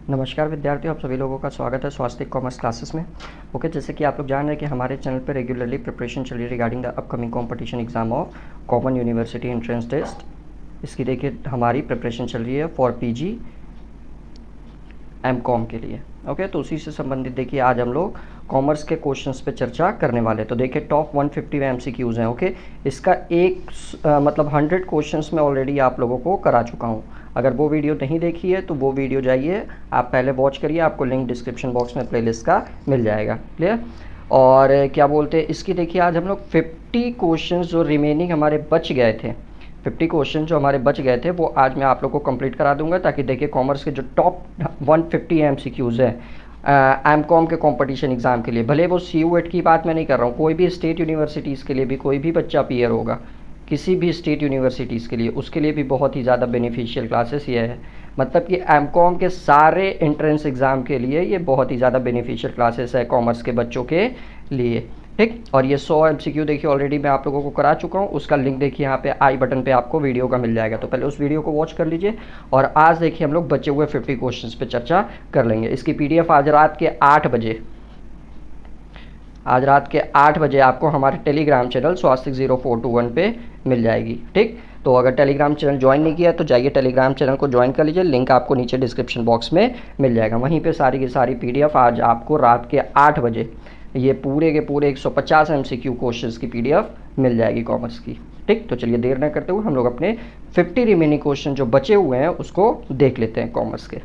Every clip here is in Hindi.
नमस्कार विद्यार्थियों, आप सभी लोगों का स्वागत है स्वास्थ्य कॉमर्स क्लासेस में। ओके, जैसे कि आप लोग जान रहे हैं कि हमारे चैनल पर रेगुलरली प्रिपरेशन चल रही है regarding the upcoming competition exam of common university entrance test. इसकी देखिए हमारी प्रिपरेशन चल रही है फॉर पीजी एमकॉम के लिए। ओके, तो उसी से संबंधित देखिए आज हम लोग कॉमर्स के क्वेश्चंस पे चर्चा करने वाले। तो देखिए टॉप 150 में एमसीक्यूज़ हैं। ओके, इसका मतलब 100 क्वेश्चंस में ऑलरेडी आप लोगों को करा चुका हूँ। अगर वो वीडियो नहीं देखी है तो वो वीडियो जाइए, आप पहले वॉच करिए, आपको लिंक डिस्क्रिप्शन बॉक्स में प्लेलिस्ट का मिल जाएगा। क्लियर? और क्या बोलते हैं, इसकी देखिए आज हम लोग 50 क्वेश्चंस जो रिमेनिंग हमारे बच गए थे, 50 क्वेश्चन जो हमारे बच गए थे वो आज मैं आप लोग को कंप्लीट करा दूंगा, ताकि देखिए कॉमर्स के जो टॉप 150 एमसीक्यूज़ हैं एमकॉम के कंपटीशन एग्ज़ाम के लिए, भले वो CUET की बात मैं नहीं कर रहा हूँ, कोई भी स्टेट यूनिवर्सिटीज़ के लिए भी कोई भी बच्चा पीयर होगा, किसी भी स्टेट यूनिवर्सिटीज़ के लिए, उसके लिए भी बहुत ही ज़्यादा बेनिफिशियल क्लासेस ये है। मतलब कि एमकॉम के सारे एंट्रेंस एग्ज़ाम के लिए ये बहुत ही ज़्यादा बेनिफिशियल क्लासेस है कॉमर्स के बच्चों के लिए। ठीक, और ये 100 MCQ देखिए ऑलरेडी मैं आप लोगों को करा चुका हूँ, उसका लिंक देखिए यहाँ पे आई बटन पे आपको वीडियो का मिल जाएगा। तो पहले उस वीडियो को वॉच कर लीजिए और आज देखिए हम लोग बचे हुए 50 क्वेश्चंस पे चर्चा कर लेंगे। इसकी PDF आज रात के 8 बजे आपको हमारे टेलीग्राम चैनल स्वास्तिक 0421 पे मिल जाएगी। ठीक, तो अगर टेलीग्राम चैनल ज्वाइन नहीं किया तो जाइए टेलीग्राम चैनल को ज्वाइन कर लीजिए, लिंक आपको नीचे डिस्क्रिप्शन बॉक्स में मिल जाएगा। वहीं पे सारी की सारी PDF आज आपको रात के 8 बजे ये पूरे के पूरे 150 MCQ क्वेश्चंस की PDF मिल जाएगी कॉमर्स की। ठीक, तो चलिए देर न करते हुए हम लोग अपने 50 रिमेनिंग क्वेश्चन जो बचे हुए हैं उसको देख लेते हैं कॉमर्स के।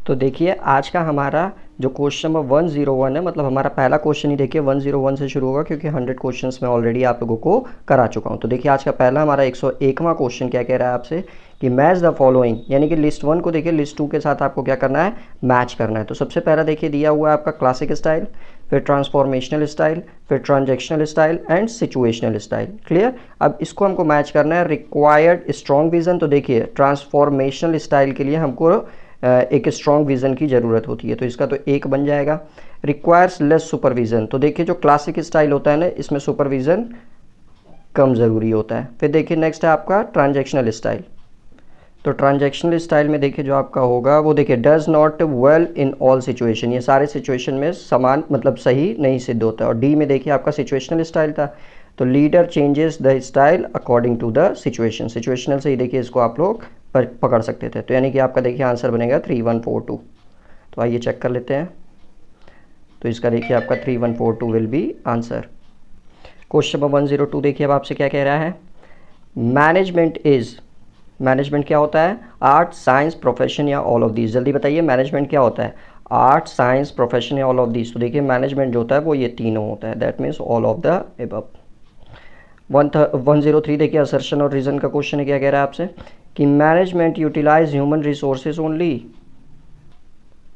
तो देखिए आज का हमारा जो क्वेश्चन नंबर 101 है, मतलब हमारा पहला क्वेश्चन ही देखिए 101 से शुरू होगा, क्योंकि 100 क्वेश्चंस में ऑलरेडी आप लोगों को करा चुका हूँ। तो देखिए आज का पहला हमारा 101वां क्वेश्चन क्या कह रहा है आपसे कि मैच द फॉलोइंग, यानी कि लिस्ट 1 को देखिए लिस्ट 2 के साथ आपको क्या करना है, मैच करना है। तो सबसे पहला देखिए दिया हुआ है आपका क्लासिक स्टाइल, फिर ट्रांसफॉर्मेशनल स्टाइल, फिर transactional style and situational style. Clear? अब इसको हमको मैच करना है। रिक्वायर्ड स्ट्रॉन्ग विजन, तो देखिए ट्रांसफॉर्मेशनल स्टाइल के लिए हमको एक स्ट्रॉन्ग विजन की ज़रूरत होती है, तो इसका तो एक बन जाएगा। रिक्वायर्स लेस सुपरविजन, तो देखिए जो क्लासिक स्टाइल होता है ना, इसमें सुपरविजन कम ज़रूरी होता है। फिर देखिए नेक्स्ट है आपका ट्रांजेक्शनल स्टाइल। तो ट्रांजेक्शनल स्टाइल में देखिए जो आपका होगा वो देखिए does not well in all situation, ये सारे सिचुएशन में समान मतलब सही नहीं सिद्ध होता है। और डी में देखिए आपका सिचुएशनल स्टाइल था, तो leader changes the style according to the situation. Situational से ही देखिए इसको आप लोग पकड़ सकते थे। तो यानी कि आपका देखिए आंसर बनेगा 3142। तो आइए चेक कर लेते हैं। तो इसका देखिए आपका 3142 will be answer. Question number 102 देखिए अब आपसे क्या कह रहा है, मैनेजमेंट क्या होता है, आर्ट, साइंस, प्रोफेशन या ऑल ऑफ दीज। जल्दी बताइए मैनेजमेंट क्या होता है, आर्ट, साइंस, प्रोफेशन या ऑल ऑफ दीज। तो देखिए मैनेजमेंट जो होता है वो ये तीनों होता है, that means all of the above. 103 देखिए असर्शन और रीजन का क्वेश्चन है, क्या कह रहा है आपसे कि management utilise human resources only.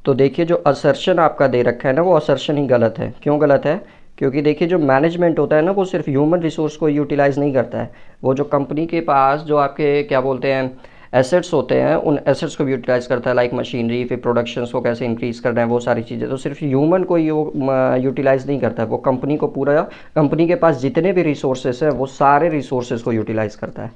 तो देखिए जो असर्शन आपका दे रखा है ना, वो असर्शन ही गलत है। क्यों गलत है? क्योंकि देखिए जो मैनेजमेंट होता है ना वो सिर्फ ह्यूमन रिसोर्स को यूटिलाइज नहीं करता है, वो जो कंपनी के पास जो आपके क्या बोलते हैं एसेट्स होते हैं, उन एसेट्स को भी यूटिलाइज करता है, लाइक मशीनरी, फिर प्रोडक्शंस को कैसे इंक्रीज़ करना है, वो सारी चीज़ें। तो सिर्फ ह्यूमन को यूटिलाइज नहीं करता है, वो कंपनी को पूरा, कंपनी के पास जितने भी रिसोर्सेज हैं वो सारे रिसोर्सेज को यूटिलाइज करता है।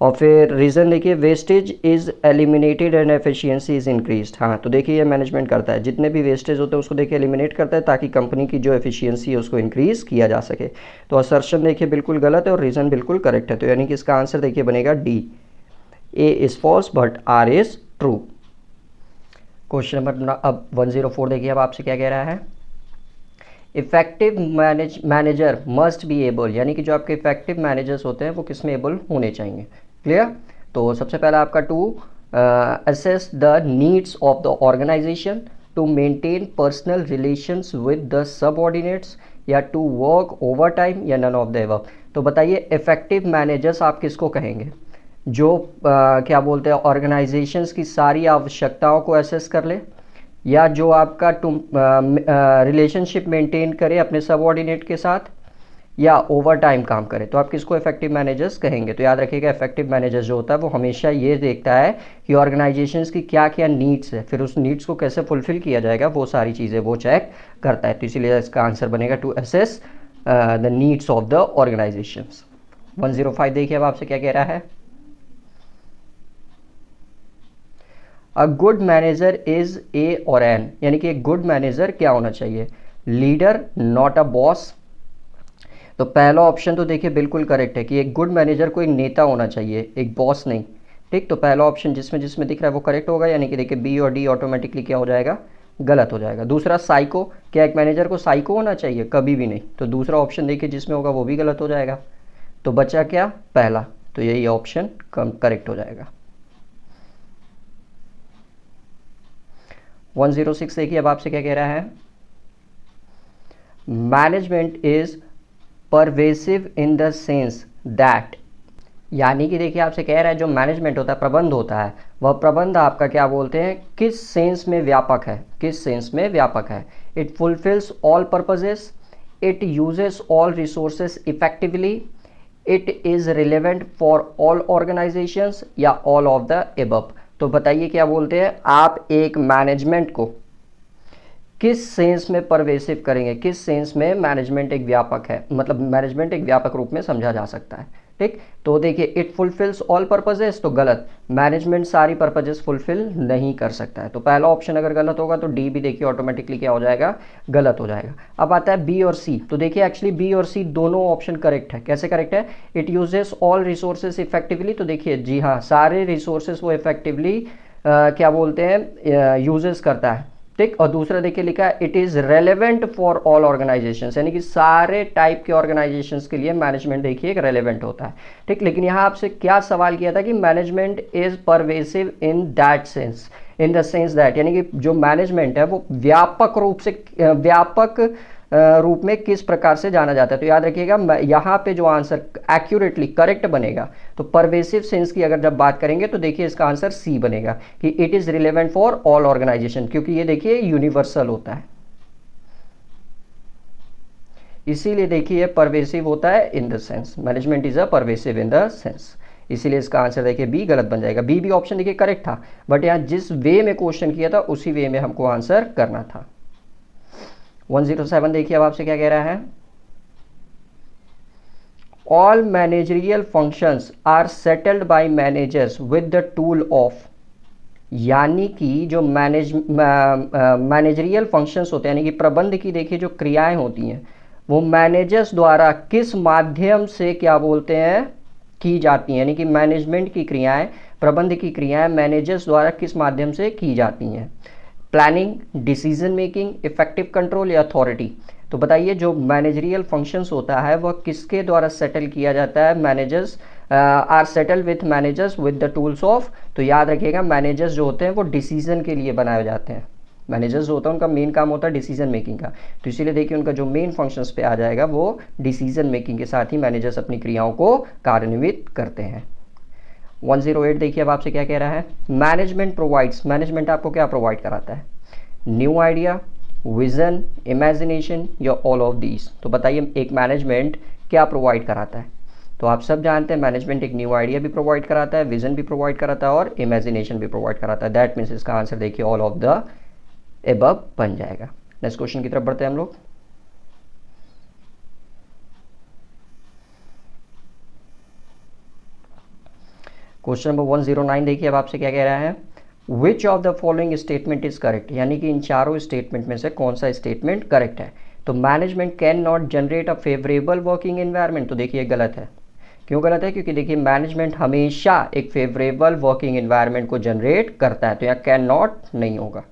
और फिर रीज़न देखिए wastage is eliminated and efficiency is increased. हाँ, तो देखिए ये मैनेजमेंट करता है, जितने भी वेस्टेज होते हैं उसको देखिए एलिमिनेट करता है, ताकि कंपनी की जो एफिशिएंसी है उसको इंक्रीज़ किया जा सके। तो असर्शन देखिए बिल्कुल गलत है और रीज़न बिल्कुल करेक्ट है। तो यानी कि इसका आंसर देखिए बनेगा D, A is false but R is true. Question number अब 104 देखिए अब आपसे क्या कह रहा है, effective manager must be able, यानी कि जो आपके इफेक्टिव मैनेजर्स होते हैं वो किस में एबल होने चाहिए। क्लियर? तो सबसे पहला आपका to assess the needs of the organisation, to maintain personal relations with the subordinates, या टू वर्क ओवर टाइम, या नन ऑफ द अबव। तो बताइए इफेक्टिव मैनेजर्स आप किसको कहेंगे, जो क्या बोलते हैं ऑर्गेनाइजेशंस की सारी आवश्यकताओं को असेस कर ले, या जो आपका रिलेशनशिप मेंटेन करे अपने सबऑर्डिनेट के साथ, या ओवर टाइम काम करे तो आप किसको इफेक्टिव मैनेजर्स कहेंगे। तो याद रखिएगा इफेक्टिव मैनेजर जो होता है वो हमेशा ये देखता है कि ऑर्गेनाइजेशंस की क्या क्या नीड्स है, फिर उस नीड्स को कैसे फुलफिल किया जाएगा वो सारी चीज़ें वो चेक करता है। तो इसीलिए इसका आंसर बनेगा to assess the needs of the organisations. 105 देखिए अब आपसे क्या कह रहा है। A good manager is a और एन, यानी कि एक गुड मैनेजर क्या होना चाहिए, लीडर नॉट अ बॉस। तो पहला ऑप्शन तो देखिए बिल्कुल करेक्ट है कि एक गुड मैनेजर को एक नेता होना चाहिए, एक बॉस नहीं। ठीक, तो पहला ऑप्शन जिसमें जिसमें दिख रहा है वो करेक्ट होगा, यानी कि देखिए बी और डी ऑटोमेटिकली क्या हो जाएगा, गलत हो जाएगा। दूसरा साइको, क्या एक मैनेजर को साइको होना चाहिए, कभी भी नहीं। तो दूसरा ऑप्शन देखिए जिसमें होगा वो भी गलत हो जाएगा। तो बचा क्या, पहला, तो यही ऑप्शन करेक्ट हो जाएगा। 106 देखिए अब आपसे क्या कह रहा है। Management is pervasive in the sense that, यानी कि देखिए आपसे कह रहा है जो मैनेजमेंट होता है, प्रबंध होता है, वह प्रबंध आपका क्या बोलते हैं, किस सेंस में व्यापक है, किस सेंस में व्यापक है। It fulfils all purposes, it uses all resources effectively, it is relevant for all organisations, या ऑल ऑफ द एबव। तो बताइए क्या बोलते हैं आप, एक मैनेजमेंट को किस सेंस में परवेसिव करेंगे, किस सेंस में मैनेजमेंट एक व्यापक है, मतलब मैनेजमेंट एक व्यापक रूप में समझा जा सकता है। ठीक, तो देखिए इट फुलफिल्स ऑल पर्पजेस, तो गलत, मैनेजमेंट सारी पर्पजेस फुलफिल नहीं कर सकता है। तो पहला ऑप्शन अगर गलत होगा तो डी भी देखिए ऑटोमेटिकली क्या हो जाएगा, गलत हो जाएगा। अब आता है बी और सी, तो देखिए एक्चुअली बी और सी दोनों ऑप्शन करेक्ट है। कैसे करेक्ट है, it uses all resources effectively, तो देखिए जी हाँ, सारे रिसोर्सेज वो इफेक्टिवली क्या बोलते हैं यूजेस करता है। ठीक, और दूसरा देखिए लिखा है it is relevant for all organisations, यानी कि सारे टाइप के ऑर्गेनाइजेशंस के लिए मैनेजमेंट देखिए एक रेलेवेंट होता है। ठीक, लेकिन यहाँ आपसे क्या सवाल किया था कि management is pervasive in that sense, in the sense that, यानी कि जो मैनेजमेंट है वो व्यापक रूप से व्यापक रूप में किस प्रकार से जाना जाता है। तो याद रखिएगा यहाँ पे जो आंसर एक्यूरेटली करेक्ट बनेगा, तो परवेसिव सेंस की अगर जब बात करेंगे तो देखिए इसका आंसर सी बनेगा कि it is relevant for all organisation, क्योंकि ये देखिए यूनिवर्सल होता है, इसीलिए देखिए परवेसिव होता है in the sense, management is a pervasive in the sense. इसीलिए इसका आंसर देखिए बी गलत बन जाएगा। बी भी ऑप्शन देखिए करेक्ट था, बट यहाँ जिस वे में क्वेश्चन किया था उसी वे में हमको आंसर करना था। 107 देखिए अब आपसे क्या कह रहा है। All managerial functions are settled by managers with the tool of, यानी कि जो मैनेजरियल फंक्शंस होते हैं, यानी कि प्रबंध की देखिए जो क्रियाएं होती हैं वो मैनेजर्स द्वारा किस माध्यम से क्या बोलते हैं की जाती हैं, यानी कि मैनेजमेंट की क्रियाएं, प्रबंध की क्रियाएं मैनेजर्स द्वारा किस माध्यम से की जाती हैं। Planning, decision making, effective control या अथॉरिटी। तो बताइए जो मैनेजरियल फंक्शंस होता है वह किसके द्वारा सेटल किया जाता है, managers are settle with managers with the tools of. तो याद रखिएगा मैनेजर्स जो होते हैं वो डिसीजन के लिए बनाए जाते हैं, मैनेजर्स जो होता है उनका मेन काम होता है डिसीजन मेकिंग का, तो इसीलिए देखिए उनका जो मेन फंक्शंस पे आ जाएगा वो डिसीजन मेकिंग के साथ ही मैनेजर्स अपनी क्रियाओं को कार्यान्वित करते हैं। 108 देखिए अब आपसे क्या कह रहा है। मैनेजमेंट प्रोवाइड्स, मैनेजमेंट आपको क्या प्रोवाइड कराता है, न्यू आइडिया, विजन, इमेजिनेशन या ऑल ऑफ दीज। तो बताइए एक मैनेजमेंट क्या प्रोवाइड कराता है। तो आप सब जानते हैं मैनेजमेंट एक न्यू आइडिया भी प्रोवाइड कराता है, विजन भी प्रोवाइड कराता है और इमेजिनेशन भी प्रोवाइड कराता है। दैट मीन्स इसका आंसर देखिए ऑल ऑफ द एबव बन जाएगा। नेक्स्ट क्वेश्चन की तरफ बढ़ते हैं हम लोग। क्वेश्चन नंबर 109 देखिए अब आपसे क्या कह रहा है। Which of the following statement is correct, यानी कि इन चारों स्टेटमेंट में से कौन सा स्टेटमेंट करेक्ट है। तो management can not generate a favourable working environment, तो देखिए गलत है। क्यों गलत है, क्योंकि देखिए मैनेजमेंट हमेशा एक फेवरेबल वर्किंग एनवायरनमेंट को जनरेट करता है, तो यहाँ कैन नॉट नहीं होगा।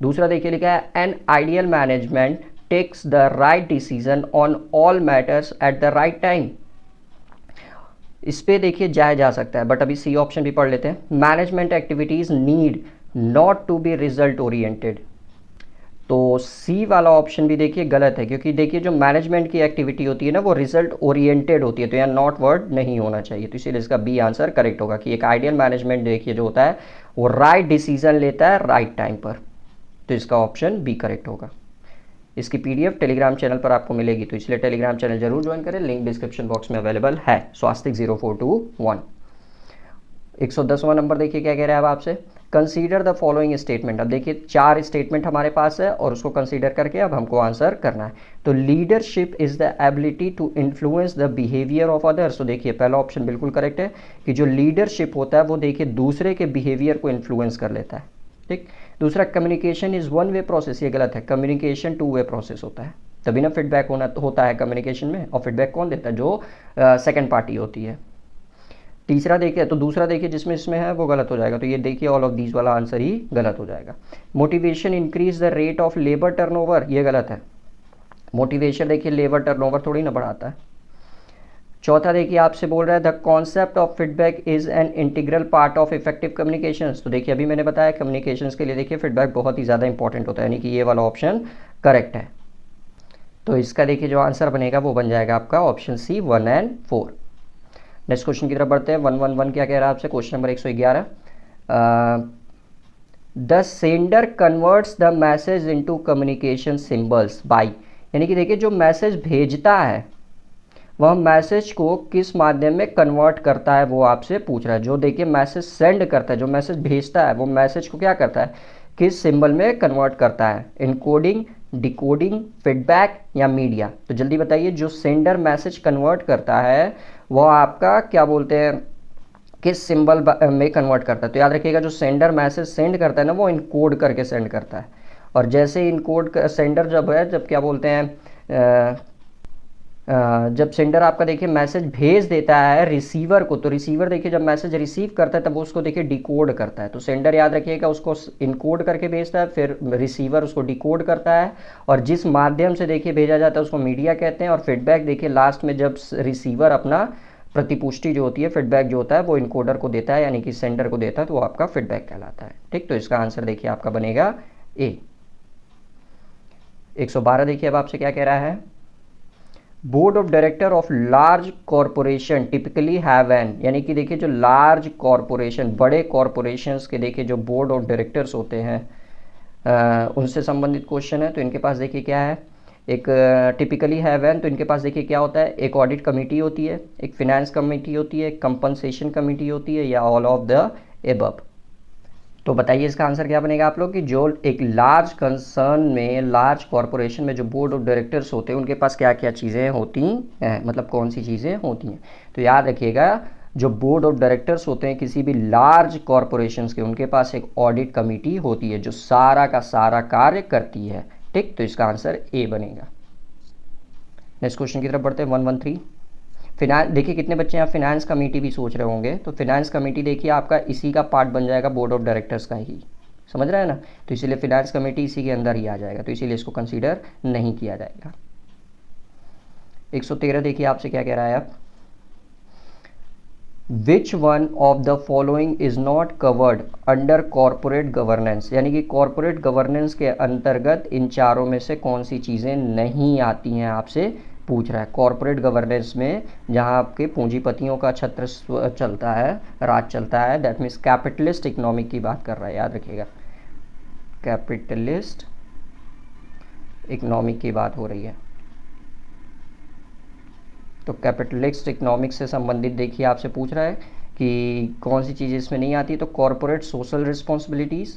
दूसरा देखिए लिखा है an ideal management takes the right decision on all matters at the right time. इस पे देखिए जाया जा सकता है, बट अभी सी ऑप्शन भी पढ़ लेते हैं। Management activities need not to be result oriented, तो सी वाला ऑप्शन भी देखिए गलत है, क्योंकि देखिए जो मैनेजमेंट की एक्टिविटी होती है ना वो रिजल्ट ओरिएंटेड होती है, तो यहाँ नॉट वर्ड नहीं होना चाहिए। तो इसीलिए इसका बी आंसर करेक्ट होगा कि एक आइडियल मैनेजमेंट देखिए जो होता है वो राइट डिसीजन लेता है राइट टाइम पर, तो इसका ऑप्शन बी करेक्ट होगा। इसकी पीडीएफ टेलीग्राम चैनल पर आपको मिलेगी, तो इसलिए टेलीग्राम चैनल जरूर ज्वाइन करें, लिंक डिस्क्रिप्शन बॉक्स में अवेलेबल है। स्वास्तिक 0421। 110वां नंबर देखिए क्या कह रहा है अब आपसे, कंसीडर द फॉलोइंग स्टेटमेंट। अब देखिए 4 स्टेटमेंट हमारे पास है और उसको कंसीडर करके अब हमको आंसर करना है। तो leadership is the ability to influence the behaviour of others. तो देखिए पहला ऑप्शन बिल्कुल करेक्ट है कि जो लीडरशिप होता है वो देखिए दूसरे के बिहेवियर को इन्फ्लुएंस कर लेता है। ठीक। दूसरा, communication is one way process, ये गलत है, कम्युनिकेशन 2 वे प्रोसेस होता है, तभी ना फीडबैक होता है कम्युनिकेशन में, और फीडबैक कौन देता है, जो सेकंड पार्टी होती है। तीसरा देखिए, तो दूसरा देखिए जिसमें इसमें है वो गलत हो जाएगा, तो ये देखिए ऑल ऑफ दीज वाला आंसर ही गलत हो जाएगा। Motivation increase the rate of labour turnover, ये गलत है, मोटिवेशन देखिए लेबर टर्नओवर थोड़ी ना बढ़ाता है। चौथा देखिए आपसे बोल रहा है the concept of feedback is an integral part of effective communications. तो देखिए अभी मैंने बताया कम्युनिकेशंस के लिए देखिए फीडबैक बहुत ही ज़्यादा इंपॉर्टेंट होता है, यानी कि ये वाला ऑप्शन करेक्ट है। तो इसका देखिए जो आंसर बनेगा वो बन जाएगा आपका ऑप्शन सी 1 और 4। नेक्स्ट क्वेश्चन की तरफ बढ़ते हैं। 111 क्या कह रहा है आपसे, question number 111। The sender converts the message into communication symbols by, यानी कि देखिए जो मैसेज भेजता है वह मैसेज को किस माध्यम में कन्वर्ट करता है वो आपसे पूछ रहा है। जो देखिए मैसेज सेंड करता है, जो मैसेज भेजता है वो मैसेज को क्या करता है, किस सिंबल में कन्वर्ट करता है, इनकोडिंग, डिकोडिंग, फीडबैक या मीडिया। तो जल्दी बताइए, जो सेंडर मैसेज कन्वर्ट करता है वो आपका क्या बोलते हैं, किस सिंबल में कन्वर्ट करता है। तो याद रखिएगा जो सेंडर मैसेज सेंड करता है ना वो इनकोड करके सेंड करता है, और जैसे इनकोड सेंडर जब क्या बोलते हैं जब सेंडर आपका देखिए मैसेज भेज देता है रिसीवर को, तो रिसीवर देखिए जब मैसेज रिसीव करता है तब उसको देखिए डिकोड करता है। तो सेंडर याद रखिएगा उसको इनकोड करके भेजता है, फिर रिसीवर उसको डिकोड करता है, और जिस माध्यम से देखिए भेजा जाता है उसको मीडिया कहते हैं। और फीडबैक देखिए लास्ट में जब रिसीवर अपना प्रतिपुष्टि जो होती है, फीडबैक जो होता है वो इनकोडर को देता है, यानी कि सेंडर को देता है, तो वो आपका फीडबैक कहलाता है। ठीक, तो इसका आंसर देखिए आपका बनेगा ए। 112 देखिए अब आपसे क्या कह रहा है, board of director of large corporation typically have an, यानी कि देखिए जो लार्ज कॉरपोरेशन, बड़े कॉरपोरेशंस के देखिए जो बोर्ड ऑफ डायरेक्टर्स होते हैं उनसे संबंधित क्वेश्चन है। तो इनके पास देखिए क्या है, एक टिपिकली हैव एन, तो इनके पास देखिए क्या होता है, एक ऑडिट कमेटी होती है, एक फिनेंस कमेटी होती है, एक कंपनसेशन कमेटी होती है, या ऑल ऑफ द एबव। तो बताइए इसका आंसर क्या बनेगा आप लोग कि जो एक लार्ज कंसर्न में, लार्ज कॉरपोरेशन में जो बोर्ड ऑफ डायरेक्टर्स होते हैं उनके पास क्या क्या चीज़ें होती हैं, मतलब कौन सी चीज़ें होती हैं। तो याद रखिएगा जो बोर्ड ऑफ डायरेक्टर्स होते हैं किसी भी लार्ज कॉरपोरेशंस के, उनके पास एक ऑडिट कमेटी होती है जो सारा का सारा कार्य करती है। ठीक, तो इसका आंसर ए बनेगा। नेक्स्ट क्वेश्चन की तरफ बढ़ते हैं। 113 फिनांस, देखिए कितने बच्चे यहाँ फिनेंस कमेटी भी सोच रहे होंगे, तो फिनेंस कमेटी देखिए आपका इसी का पार्ट बन जाएगा, बोर्ड ऑफ डायरेक्टर्स का ही, समझ रहे हैं ना। तो इसीलिए फिनेंस कमेटी इसी के अंदर ही आ जाएगा, तो इसीलिए इसको कंसीडर नहीं किया जाएगा। 113 देखिए आपसे क्या कह रहा है आप, which one of the following is not covered under corporate governance, यानी कि कॉरपोरेट गवर्नेंस के अंतर्गत इन चारों में से कौन सी चीज़ें नहीं आती हैं आपसे पूछ रहा है। कॉरपोरेट गवर्नेंस में जहां आपके पूंजीपतियों का छत्र चलता है, राज चलता है, दैट मीन्स कैपिटलिस्ट इकोनॉमिक की बात कर रहा है, याद रखिएगा कैपिटलिस्ट इकोनॉमिक की बात हो रही है। तो कैपिटलिस्ट इकोनॉमिक्स से संबंधित देखिए आपसे पूछ रहा है कि कौन सी चीज़ें इसमें नहीं आती। तो corporate social responsibilities,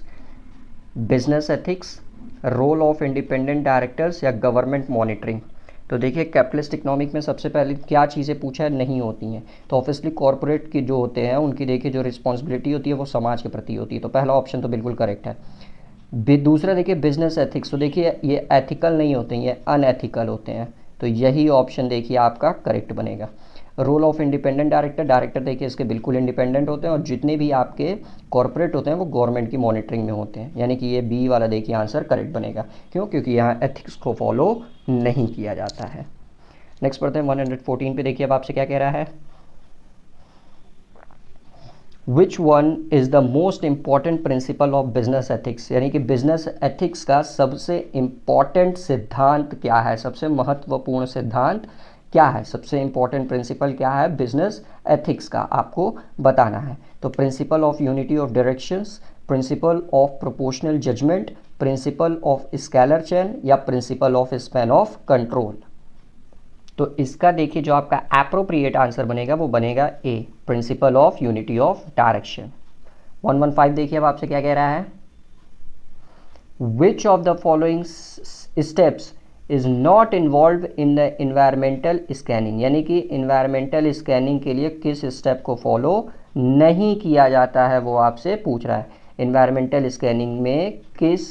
business ethics, role of independent directors, या गवर्नमेंट मॉनिटरिंग। तो देखिए कैपिटलिस्ट इकोनॉमिक में सबसे पहले क्या चीज़ें पूछा है, नहीं होती हैं। तो ऑब्वियसली कॉरपोरेट की जो होते हैं उनकी देखिए जो रिस्पॉन्सिबिलिटी होती है वो समाज के प्रति होती है, तो पहला ऑप्शन तो बिल्कुल करेक्ट है। दूसरा देखिए बिजनेस एथिक्स, तो देखिए ये एथिकल नहीं होते हैं, ये अनएथिकल होते हैं, तो यही ऑप्शन देखिए आपका करेक्ट बनेगा। Role of independent director, director देखिए इसके बिल्कुल इंडिपेंडेंट होते हैं, और जितने भी आपके कॉर्पोरेट होते हैं वो गवर्नमेंट की मॉनिटरिंग में होते हैं, यानी कि ये बी वाला देखिए आंसर करेक्ट बनेगा। क्यों? क्योंकि यहाँ एथिक्स को फॉलो नहीं किया जाता है। नेक्स्ट पढ़ते हैं 114 पे, देखिए अब आपसे क्या कह रहा है, which one is the most important principle of business ethics, यानी कि बिजनेस एथिक्स का सबसे इंपॉर्टेंट सिद्धांत क्या है, सबसे महत्वपूर्ण सिद्धांत क्या है, सबसे इंपॉर्टेंट प्रिंसिपल क्या है बिजनेस एथिक्स का, आपको बताना है। तो principle of unity of directions, principle of proportional judgement, principle of scalar chain या principle of span of control. तो इसका देखिए जो आपका एप्रोप्रिएट आंसर बनेगा वो बनेगा A, principle of unity of direction. 115 देखिए अब आपसे क्या कह रहा है, which of the following steps is not involve in the environmental scanning, यानी कि इन्वायरमेंटल स्कैनिंग के लिए किस स्टेप को फॉलो नहीं किया जाता है वो आपसे पूछ रहा है। इन्वायरमेंटल स्कैनिंग में किस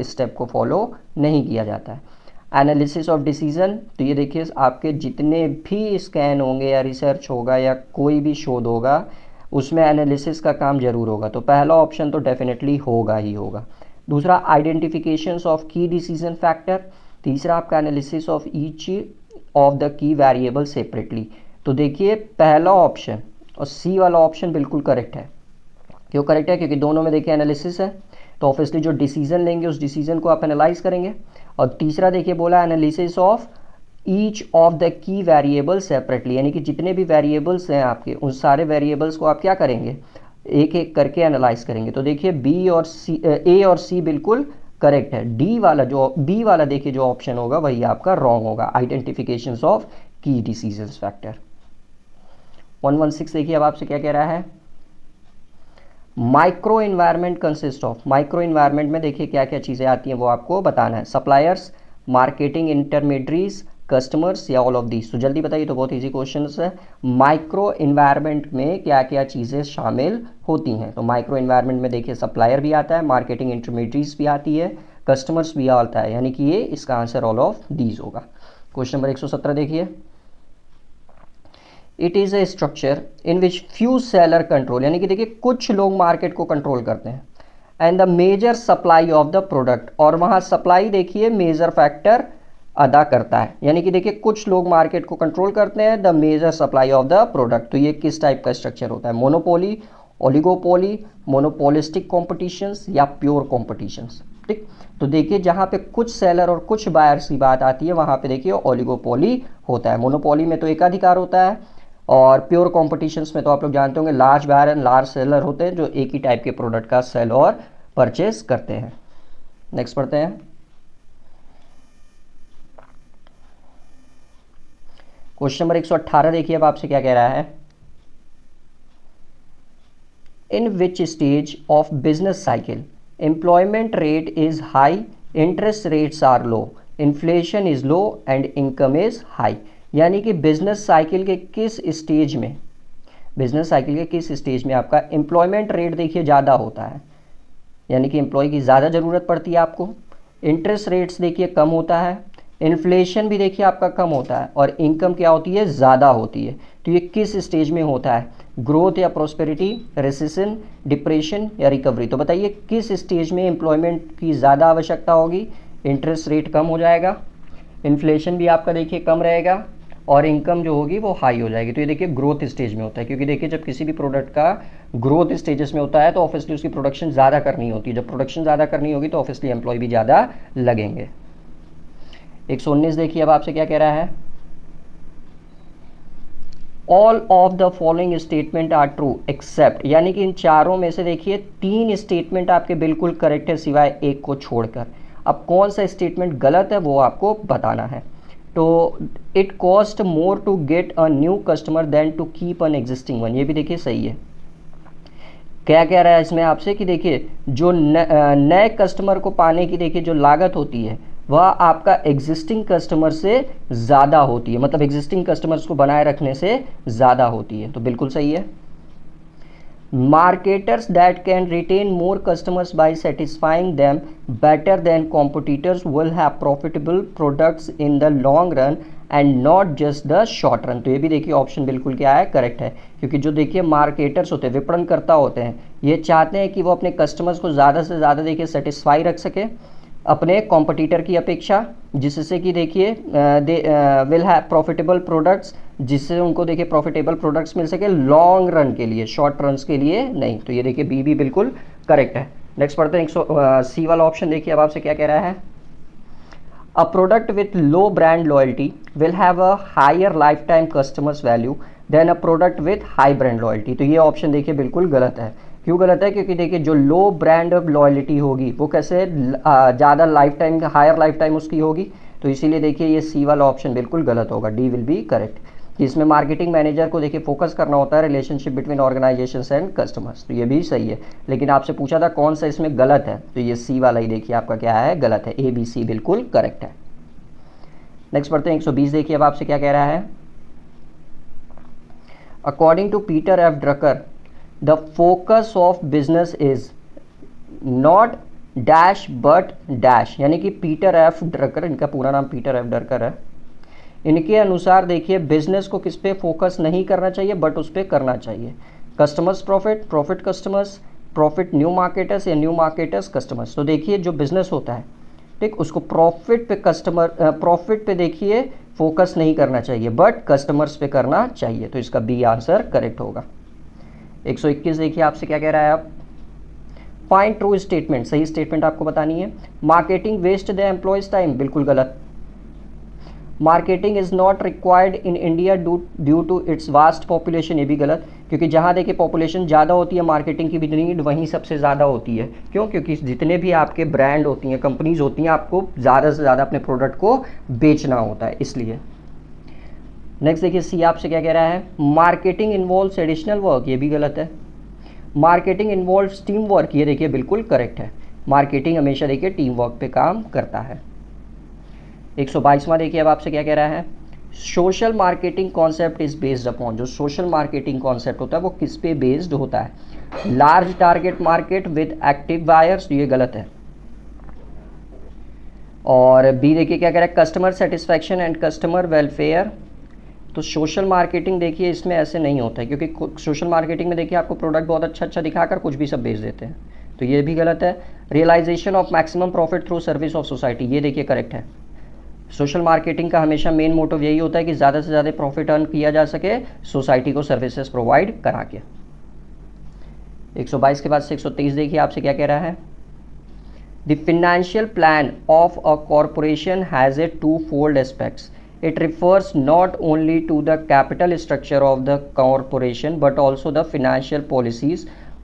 स्टेप को फॉलो नहीं किया जाता है। एनालिसिस ऑफ डिसीजन, तो ये देखिए आपके जितने भी स्कैन होंगे या रिसर्च होगा या कोई भी शोध होगा उसमें एनालिसिस का काम जरूर होगा, तो पहला ऑप्शन तो डेफिनेटली होगा ही होगा। दूसरा आइडेंटिफिकेशंस ऑफ की डिसीजन फैक्टर, तीसरा आपका analysis of each of the key variable separately. तो देखिए पहला ऑप्शन और सी वाला ऑप्शन बिल्कुल करेक्ट है। क्यों करेक्ट है? क्योंकि दोनों में देखिए एनालिसिस है, तो ऑब्वियसली जो डिसीजन लेंगे उस डिसीजन को आप एनालाइज करेंगे। और तीसरा देखिए बोला analysis of each of the key variable separately, यानी कि जितने भी वेरिएबल्स हैं आपके उन सारे वेरिएबल्स को आप क्या करेंगे, एक एक करके एनालाइज करेंगे। तो देखिए बी और सी, ए और सी बिल्कुल करेक्ट है। डी वाला जो बी वाला देखिए जो ऑप्शन होगा वही आपका रॉन्ग होगा, आइडेंटिफिकेशंस ऑफ की डिसीजंस फैक्टर। 116 देखिए अब आपसे क्या कह रहा है, micro environment consist of, micro environment में देखिए क्या क्या चीज़ें आती हैं वो आपको बताना है। सप्लायर्स, मार्केटिंग इंटरमीडियरीज, कस्टमर्स या ऑल ऑफ दीज। तो जल्दी बताइए, तो बहुत इजी क्वेश्चन है। माइक्रो इन्वायरमेंट में क्या क्या चीज़ें शामिल होती हैं? तो माइक्रो इन्वायरमेंट में देखिए सप्लायर भी आता है, मार्केटिंग इंटरमीडियरीज भी आती है, कस्टमर्स भी आता है, यानी कि ये इसका आंसर ऑल ऑफ दीज होगा। क्वेश्चन नंबर 117 देखिए, it is a structure in which few seller control, यानी कि देखिए कुछ लोग मार्केट को कंट्रोल करते हैं, and the major supply of the product, और वहाँ सप्लाई देखिए मेजर फैक्टर अदा करता है, यानी कि देखिए कुछ लोग मार्केट को कंट्रोल करते हैं, the major supply of the product. तो ये किस टाइप का स्ट्रक्चर होता है? मोनोपोली, ओलिगोपोली, मोनोपोलिस्टिक कॉम्पिटिशंस या प्योर कॉम्पिटिशंस। ठीक, तो देखिए जहाँ पे कुछ सेलर और कुछ बायर्स की बात आती है वहाँ पे देखिए ओलिगोपोली होता है। मोनोपोली में तो एकाधिकार होता है, और प्योर कॉम्पिटिशन्स में तो आप लोग जानते होंगे large buyer and large seller होते हैं जो एक ही टाइप के प्रोडक्ट का सेल और परचेज करते हैं। नेक्स्ट पढ़ते हैं, क्वेश्चन नंबर 118 देखिए अब आपसे क्या कह रहा है, in which stage of business cycle employment rate is high, interest rates are low, inflation is low and income is high. यानी कि बिजनेस साइकिल के किस स्टेज में, बिजनेस साइकिल के किस स्टेज में आपका एम्प्लॉयमेंट रेट देखिए ज़्यादा होता है, यानी कि एम्प्लॉय की ज़्यादा ज़रूरत पड़ती है आपको, इंटरेस्ट रेट्स देखिए कम होता है, इन्फ्लेशन भी देखिए आपका कम होता है, और इनकम क्या होती है, ज़्यादा होती है। तो ये किस स्टेज में होता है? ग्रोथ या प्रोस्पेरिटी, रिसेशन, डिप्रेशन या रिकवरी। तो बताइए किस स्टेज में एम्प्लॉयमेंट की ज़्यादा आवश्यकता होगी? इंटरेस्ट रेट कम हो जाएगा, इन्फ्लेशन भी आपका देखिए कम रहेगा, और इनकम जो होगी वो हाई हो जाएगी। तो ये देखिए ग्रोथ स्टेज में होता है, क्योंकि देखिए जब किसी भी प्रोडक्ट का ग्रोथ स्टेजेस में होता है तो ऑब्वियसली उसकी प्रोडक्शन ज़्यादा करनी होती है। जब प्रोडक्शन ज़्यादा करनी होगी तो ऑब्वियसली एम्प्लॉय भी ज़्यादा लगेंगे। 119 देखिए अब आपसे क्या कह रहा है, all of the following statement are true except, यानी कि इन चारों में से देखिए 3 स्टेटमेंट आपके बिल्कुल करेक्ट है सिवाय एक को छोड़कर। अब कौन सा स्टेटमेंट गलत है वो आपको बताना है। तो it cost more to get a new customer than to keep an existing one, ये भी देखिए सही है। क्या कह रहा है इसमें आपसे कि देखिए जो नए कस्टमर को पाने की देखिए जो लागत होती है वह आपका एग्जिस्टिंग कस्टमर से ज़्यादा होती है, मतलब एग्जिस्टिंग कस्टमर्स को बनाए रखने से ज़्यादा होती है। तो बिल्कुल सही है। Marketers that can retain more customers by satisfying them better than competitors will have profitable products in the long run and not just the short run। तो ये भी देखिए ऑप्शन बिल्कुल क्या है, करेक्ट है, क्योंकि जो देखिए मार्केटर्स होते हैं, विपणनकर्ता होते हैं, ये चाहते हैं कि वो अपने कस्टमर्स को ज़्यादा से ज़्यादा देखिए सेटिस्फाई रख सके अपने कॉम्पिटिटर की अपेक्षा, जिससे कि देखिए they will have profitable products, जिससे उनको देखिए प्रॉफिटेबल प्रोडक्ट्स मिल सके लॉन्ग रन के लिए, शॉर्ट रन के लिए नहीं। तो ये देखिए बी भी बिल्कुल करेक्ट है। नेक्स्ट पढ़ते हैं सी वाला ऑप्शन देखिए अब आपसे क्या कह रहा है, a product with low brand loyalty will have a higher lifetime customers value than a product with high brand loyalty. तो ये ऑप्शन देखिए बिल्कुल गलत है, क्यों गलत है? क्योंकि देखिए जो लो ब्रांड लॉयल्टी होगी वो कैसे ज़्यादा lifetime, higher lifetime उसकी होगी, तो इसीलिए देखिए ये सी वाला ऑप्शन बिल्कुल गलत होगा, डी विल बी करेक्ट। कि इसमें मार्केटिंग मैनेजर को देखिए फोकस करना होता है relationship between organisations and customers, तो ये भी सही है। लेकिन आपसे पूछा था कौन सा इसमें गलत है, तो ये सी वाला ही देखिए आपका क्या है, गलत है। ए बी सी बिल्कुल करेक्ट है। नेक्स्ट पढ़ते हैं 120 देखिए अब आपसे क्या कह रहा है। According to Peter F Drucker the focus of business is not dash but dash, यानी कि पीटर एफ ड्रकर, इनका पूरा नाम पीटर एफ ड्रकर है, इनके अनुसार देखिए बिजनेस को किस पे फोकस नहीं करना चाहिए बट उस पर करना चाहिए। Customers profit, profit customers, profit new marketers या न्यू मार्केटर्स कस्टमर्स। तो देखिए जो बिजनेस होता है, ठीक, उसको प्रॉफिट पे प्रॉफिट पे देखिए फोकस नहीं करना चाहिए बट कस्टमर्स पे करना चाहिए, तो इसका बी आंसर करेक्ट होगा। 121 देखिए आपसे क्या कह रहा है। आप फाइंड ट्रू स्टेटमेंट, सही स्टेटमेंट आपको बतानी है। Marketing waste the employees time, बिल्कुल गलत। Marketing is not required in India due to its vast population, ये भी गलत, क्योंकि जहाँ देखिए पॉपुलेशन ज़्यादा होती है मार्केटिंग की भी नीड वहीं सबसे ज़्यादा होती है। क्यों? क्योंकि जितने भी आपके ब्रांड होती हैं, कंपनीज होती हैं, आपको ज़्यादा से ज़्यादा अपने प्रोडक्ट को बेचना होता है, इसलिए। नेक्स्ट देखिए सी आपसे क्या कह रहा है। मार्केटिंग इन्वॉल्व्स एडिशनल वर्क, ये भी गलत है। मार्केटिंग इन्वॉल्व्स टीम वर्क, ये देखिए बिल्कुल करेक्ट है। मार्केटिंग हमेशा देखिए टीम वर्क पे काम करता है। 122वां देखिए अब आपसे क्या कह रहा है। Social marketing concept is based upon, जो सोशल मार्केटिंग कॉन्सेप्ट होता है वो किस पे बेस्ड होता है। Large target market with active buyers, ये गलत है। और बी देखिए क्या कह रहा है। Customer satisfaction and customer welfare, तो सोशल मार्केटिंग देखिए इसमें ऐसे नहीं होता है, क्योंकि सोशल मार्केटिंग में देखिए आपको प्रोडक्ट बहुत अच्छा अच्छा दिखाकर कुछ भी सब बेच देते हैं, तो ये भी गलत है। Realisation of maximum profit through service of society, ये देखिए करेक्ट है। सोशल मार्केटिंग का हमेशा मेन मोटिव यही होता है कि ज़्यादा से ज़्यादा प्रॉफिट अर्न किया जा सके सोसाइटी को सर्विसेज प्रोवाइड करा के। 122 के बाद से 123 देखिए आपसे क्या कह रहा है। The financial plan of a corporation has a twofold aspects, it refers not only to the capital structure of the corporation but also the financial policies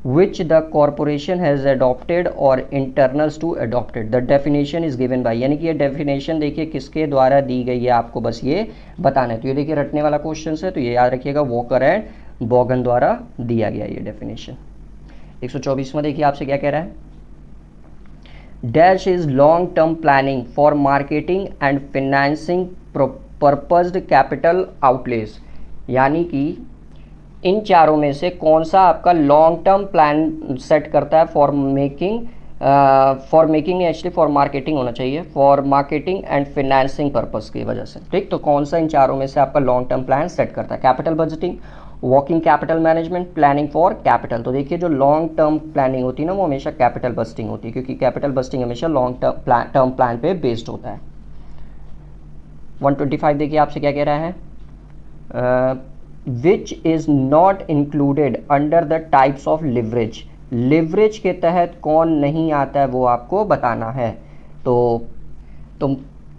which the corporation has adopted or internals to adopted. The definition is given by, यानी कि ये definition देखिए किसके द्वारा दी गई है, आपको बस ये बताना है। तो ये देखिए रटने वाला क्वेश्चन है, तो ये याद रखिएगा, वॉकर एंड बॉगन द्वारा दिया गया ये डेफिनेशन। 124वां देखिए आपसे क्या कह रहा है। Dash is long term planning for marketing and financing पर्पस्ड capital outlays, यानी कि इन चारों में से कौन सा आपका लॉन्ग टर्म प्लान सेट करता है for making actually for marketing होना चाहिए, for marketing and financing purpose की वजह से, ठीक। तो कौन सा इन चारों में से आपका लॉन्ग टर्म प्लान सेट करता है। Capital budgeting, working capital management, planning for capital. तो देखिए जो लॉन्ग टर्म प्लानिंग होती है ना वो हमेशा कैपिटल बस्टिंग होती है, क्योंकि कैपिटल बस्टिंग हमेशा लॉन्ग टर्म प्लान पे बेस्ड होता है। 125 देखिए आपसे क्या कह रहा है। विच is not included under the types of leverage, leverage के तहत कौन नहीं आता है वो आपको बताना है। तो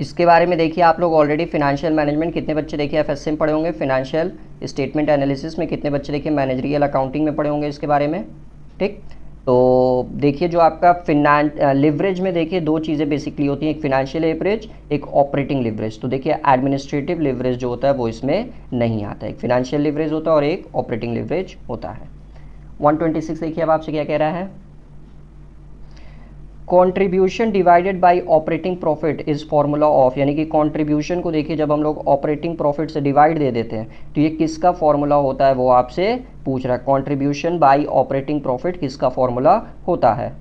इसके बारे में देखिए आप लोग ऑलरेडी फिनेंशियल मैनेजमेंट कितने बच्चे देखिए एफएससी में पढ़े होंगे, फिनेंशियल स्टेटमेंट एनालिसिस में कितने बच्चे देखिए मैनेजरियल अकाउंटिंग में पढ़े होंगे इसके बारे में, ठीक। तो देखिए जो आपका लिवरेज में देखिए दो चीज़ें बेसिकली होती हैं, एक फिनेंशियल लिवरेज, एक ऑपरेटिंग लिवरेज। तो देखिए एडमिनिस्ट्रेटिव लिवरेज जो होता है वो इसमें नहीं आता है, एक फिनेंशियल लिवरेज होता है और एक ऑपरेटिंग लिवरेज होता है। 126 देखिए अब आपसे क्या कह रहा है। Contribution divided by operating profit is formula of, यानी कि कंट्रीब्यूशन को देखिए जब हम लोग ऑपरेटिंग प्रॉफिट से डिवाइड दे देते हैं तो ये किसका फॉर्मूला होता है वो आपसे पूछ रहा है। कंट्रीब्यूशन बाय ऑपरेटिंग प्रॉफिट किसका फॉर्मूला होता है।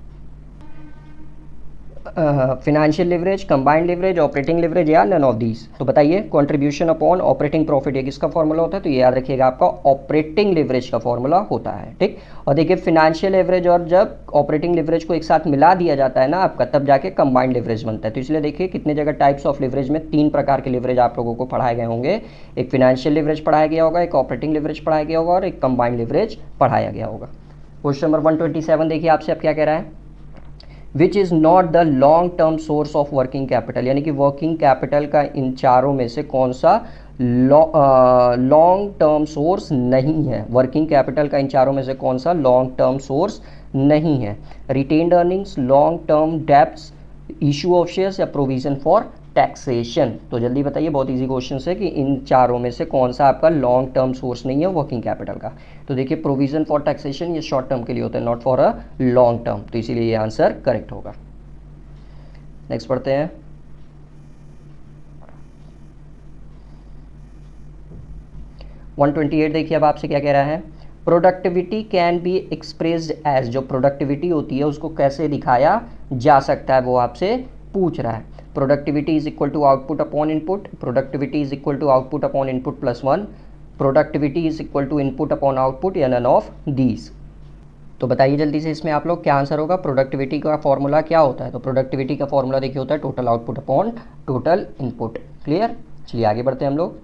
Financial leverage, combined leverage, operating leverage या नन ऑफ दीज। तो बताइए कंट्रीब्यूशन अपॉन ऑपरेटिंग प्रॉफिट ये किसका फॉर्मूला होता है। तो ये याद रखिएगा आपका ऑपरेटिंग लिवरेज का फॉर्मूला होता है, ठीक। और देखिए फिनेंशियल लिवरेज और जब ऑपरेटिंग लिवरेज को एक साथ मिला दिया जाता है ना आपका, तब जाके कंबाइंड लिवरेज बनता है। तो इसलिए देखिए कितने जगह टाइप्स ऑफ लिवरेज में 3 प्रकार के लिवरेज आप लोगों को पढ़ाए गए होंगे, एक फिनेंशियल लिवरेज पढ़ाया गया होगा, एक ऑपरेटिंग लिवरेज पढ़ाया गया होगा और एक कंबाइंड लिवरेज पढ़ाया गया होगा। क्वेश्चन नंबर 127 देखिए आपसे अब क्या कह रहा है। विच is not the long term source of working capital, यानी कि वर्किंग कैपिटल का इन चारों में से कौन सा लॉन्ग टर्म सोर्स नहीं है। वर्किंग कैपिटल का इन चारों में से कौन सा लॉन्ग टर्म सोर्स नहीं है? Retained earnings, long term debts, issue of shares या प्रोविजन फॉर टैक्सेशन। तो जल्दी बताइए, बहुत इजी क्वेश्चन है कि इन चारों में से कौन सा आपका लॉन्ग टर्म सोर्स नहीं है वर्किंग कैपिटल का? तो देखिए प्रोविजन फॉर टैक्सेशन ये शॉर्ट टर्म के लिए होता है, not for a long term, तो इसीलिए ये आंसर करेक्ट होगा। नेक्स्ट पढ़ते हैं। वन 128 देखिए अब आपसे क्या कह रहा है। Productivity can be expressed as, जो प्रोडक्टिविटी होती है उसको कैसे दिखाया जा सकता है वो आपसे पूछ रहा है। Productivity is equal to output upon input, productivity is equal to output upon input plus 1, productivity is equal to input upon output या नन ऑफ दीज। तो बताइए जल्दी से इसमें आप लोग क्या आंसर होगा। प्रोडक्टिविटी का फॉर्मूला क्या होता है? तो प्रोडक्टिविटी का फॉर्मूला देखिए होता है total output upon total input. Clear? चलिए आगे बढ़ते हैं हम लोग।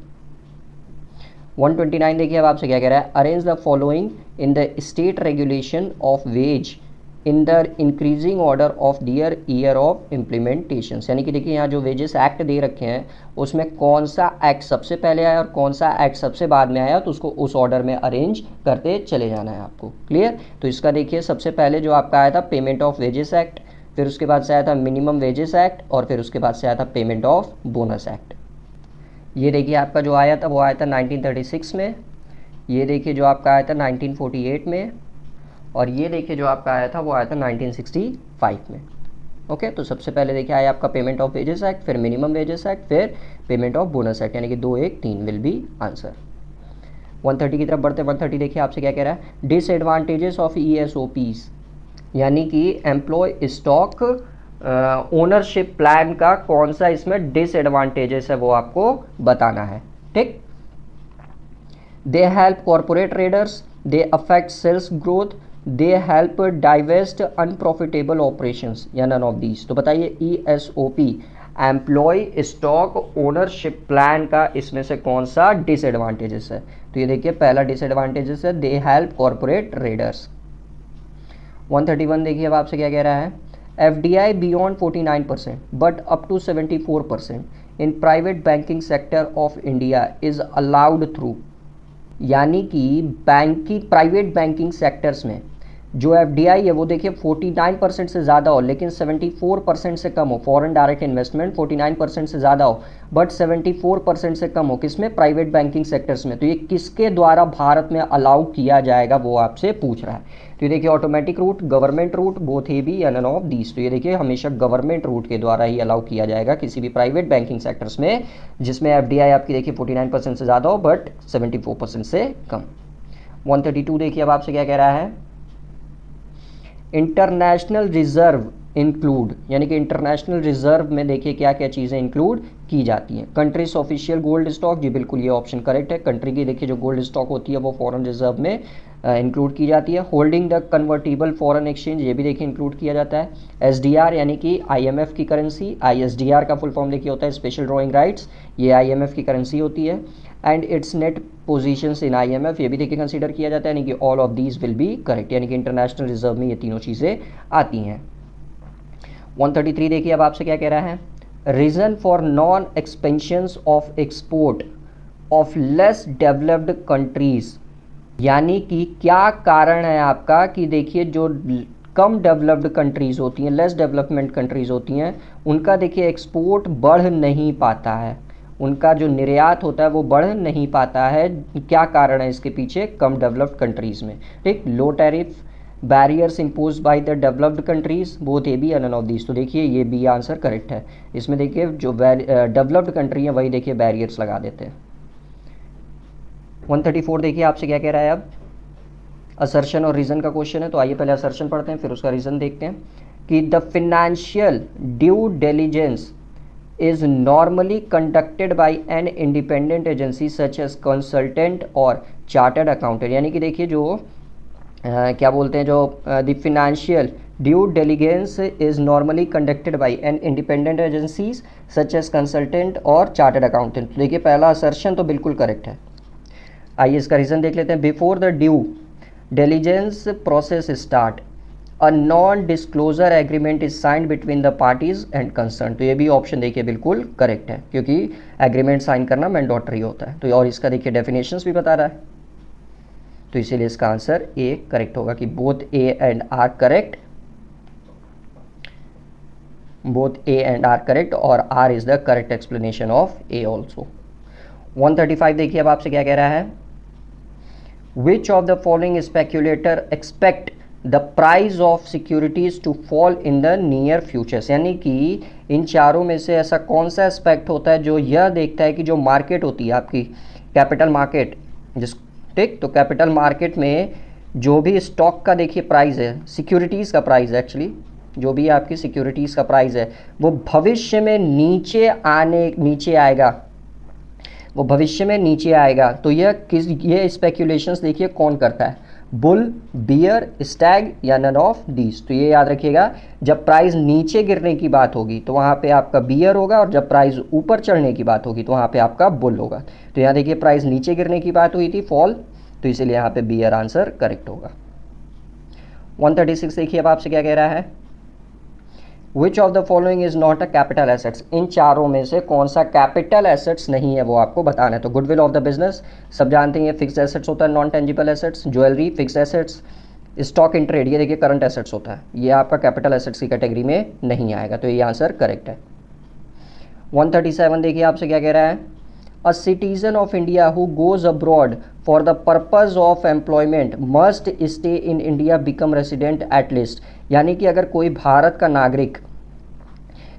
129 देखिए अब आपसे क्या कह रहा है। Arrange the following in the state regulation of wage in the increasing order of their year of implementation. यानी कि देखिए यहाँ जो वेजेस एक्ट दे रखे हैं उसमें कौन सा एक्ट सबसे पहले आया और कौन सा एक्ट सबसे बाद में आया, तो उसको उस ऑर्डर में अरेंज करते चले जाना है आपको। क्लियर? तो इसका देखिए सबसे पहले जो आपका आया था पेमेंट ऑफ वेजेस एक्ट, फिर उसके बाद से आया था मिनिमम वेजेस एक्ट और फिर उसके बाद से आया था पेमेंट ऑफ बोनस एक्ट। ये देखिए आपका जो आया था वो आया था 1936 में, ये देखिए जो आपका आया था 1948 में, और ये देखिए जो आपका आया था वो आया था 1965 में। ओके, तो सबसे पहले देखिए आया आपका पेमेंट ऑफ वेजेस एक्ट, फिर मिनिमम वेजेस एक्ट, फिर पेमेंट ऑफ बोनस एक्ट, यानी कि 2 1 3 विल बी आंसर। 130 की तरफ बढ़ते। 130 देखिए आपसे क्या कह रहा है। डिसएडवांटेजेस ऑफ ESOPs, यानी कि एम्प्लॉय स्टॉक ओनरशिप प्लान का कौन सा इसमें डिसएडवांटेजेस है वो आपको बताना है। ठीक? They help corporate traders, they affect sales growth, they help divest unprofitable operations या नन ऑफ दीज। तो बताइए ESOP employ stock ownership plan का इसमें से कौन सा डिसएडवांटेजेस है? तो ये देखिए पहला डिसएडवांटेजेस है दे हेल्प कॉर्पोरेट ट्रेडर्स। 131 देखिए अब आपसे क्या कह रहा है। FDI beyond 49% but up to 74% in private banking sector of India is allowed through, यानी कि प्राइवेट बैंकिंग सेक्टर्स में जो FDI है वो देखिए 49% से ज़्यादा हो लेकिन 74% से कम हो। फॉरेन डायरेक्ट इन्वेस्टमेंट 49% से ज़्यादा हो बट 74% से कम हो, किसमें? प्राइवेट बैंकिंग सेक्टर्स में। तो ये किसके द्वारा भारत में अलाउ किया जाएगा वो आपसे पूछ रहा है। तो ये देखिए automatic route, government route, both A B या नन ऑफ दीज। तो ये देखिए हमेशा गवर्नमेंट रूट के द्वारा ही अलाउ किया जाएगा किसी भी प्राइवेट बैंकिंग सेक्टर्स में जिसमें FDI आपकी देखिए 49% से ज़्यादा हो बट 74% से कम। 132 देखिए अब आपसे क्या कह रहा है। इंटरनेशनल रिजर्व इंक्लूड, यानी कि इंटरनेशनल रिजर्व में देखिए क्या क्या चीज़ें इंक्लूड की जाती हैं। कंट्रीज ऑफिशियल गोल्ड स्टॉक, जी बिल्कुल ये ऑप्शन करेक्ट है। कंट्री की देखिए जो गोल्ड स्टॉक होती है वो फॉरेन रिजर्व में इंक्लूड की जाती है। Holding the convertible foreign exchange, ये भी देखिए इंक्लूड किया जाता है। SDR यानी कि IMF की करेंसी, ISDR का फुल फॉर्म देखिए होता है स्पेशल ड्रॉइंग राइट्स, ये IMF की करेंसी होती है। And it's net positions in IMF, ये भी देखिए कंसीडर किया जाता है, यानी कि all of these will be correct, यानी कि इंटरनेशनल रिजर्व में ये तीनों चीज़ें आती हैं। 133 देखिए अब आपसे क्या कह रहा है। Reason for non expansions of export of less developed countries, यानी कि क्या कारण है आपका कि देखिए जो कम डेवलप्ड कंट्रीज होती हैं, लेस डेवलपमेंट कंट्रीज होती हैं, उनका देखिए एक्सपोर्ट बढ़ नहीं पाता है, उनका जो निर्यात होता है वो बढ़ नहीं पाता है। क्या कारण है इसके पीछे? कम डेवलप्ड कंट्रीज में। ठीक? Low tariff, barriers impose by the developed countries, both A B या नन ऑफ दीज। तो देखिए ये बी आंसर करेक्ट है। इसमें देखिए जो डेवलप्ड कंट्री है वही देखिए बैरियर्स लगा देते हैं। 134 देखिए आपसे क्या कह रहा है। अब असर्शन और रीज़न का क्वेश्चन है, तो आइए पहले असर्शन पढ़ते हैं फिर उसका रीज़न देखते हैं कि the financial due diligence is normally conducted by an independent agency such as consultant और chartered accountant, यानी कि देखिए जो क्या बोलते हैं जो the financial due diligence is normally conducted by an independent agencies such as consultant और chartered accountant। देखिए पहला assertion तो बिल्कुल करेक्ट है। आइए इसका रीज़न देख लेते हैं। Before the due diligence process start, a non disclosure agreement is signed between the parties and concern. तो ये भी ऑप्शन देखिए बिल्कुल करेक्ट है, क्योंकि एग्रीमेंट साइन करना मैंडेटरी होता है। तो और इसका देखिए डेफिनेशंस भी बता रहा है, तो इसीलिए इसका आंसर ए करेक्ट होगा कि both A and R correct, both A and R correct, और R is the correct explanation of A also. 135 देखिए अब आपसे क्या कह रहा है, which of the following speculator expect the price of securities to fall in the near futures. यानी कि इन चारों में से ऐसा कौन सा एस्पेक्ट होता है जो यह देखता है कि जो मार्केट होती है आपकी कैपिटल मार्केट, जिस ठीक, तो कैपिटल मार्केट में जो भी स्टॉक का देखिए प्राइस है, सिक्योरिटीज़ का प्राइस है एक्चुअली, जो भी आपकी सिक्योरिटीज़ का प्राइस है वो भविष्य में नीचे आएगा, वो भविष्य में नीचे आएगा। तो ये स्पेक्यूलेशंस देखिए कौन करता है, बुल, बियर, स्टैग या नन ऑफ दीज। तो ये याद रखिएगा, जब प्राइस नीचे गिरने की बात होगी तो वहाँ पे आपका बियर होगा, और जब प्राइस ऊपर चढ़ने की बात होगी तो वहाँ पे आपका बुल होगा। तो यहाँ देखिए प्राइस नीचे गिरने की बात हुई थी, फॉल, तो इसीलिए यहाँ पे बियर आंसर करेक्ट होगा। 136 देखिए अब आपसे क्या कह रहा है, which of the following is not a capital assets. इन चारों में से कौन सा कैपिटल एसेट्स नहीं है वो आपको बताना है। तो गुडविल ऑफ द बिजनेस, सब जानते हैं ये फिक्स्ड एसेट्स होता है, non tangible assets, jewellery fixed assets, stock in trade ये देखिए करंट एसेट्स होता है, ये आपका कैपिटल एसेट्स की कैटेगरी में नहीं आएगा, तो ये आंसर करेक्ट है। 137 देखिए आपसे क्या कह रहा है, a citizen of India who goes abroad for the purpose of employment must stay in India become resident at least. यानी कि अगर कोई भारत का नागरिक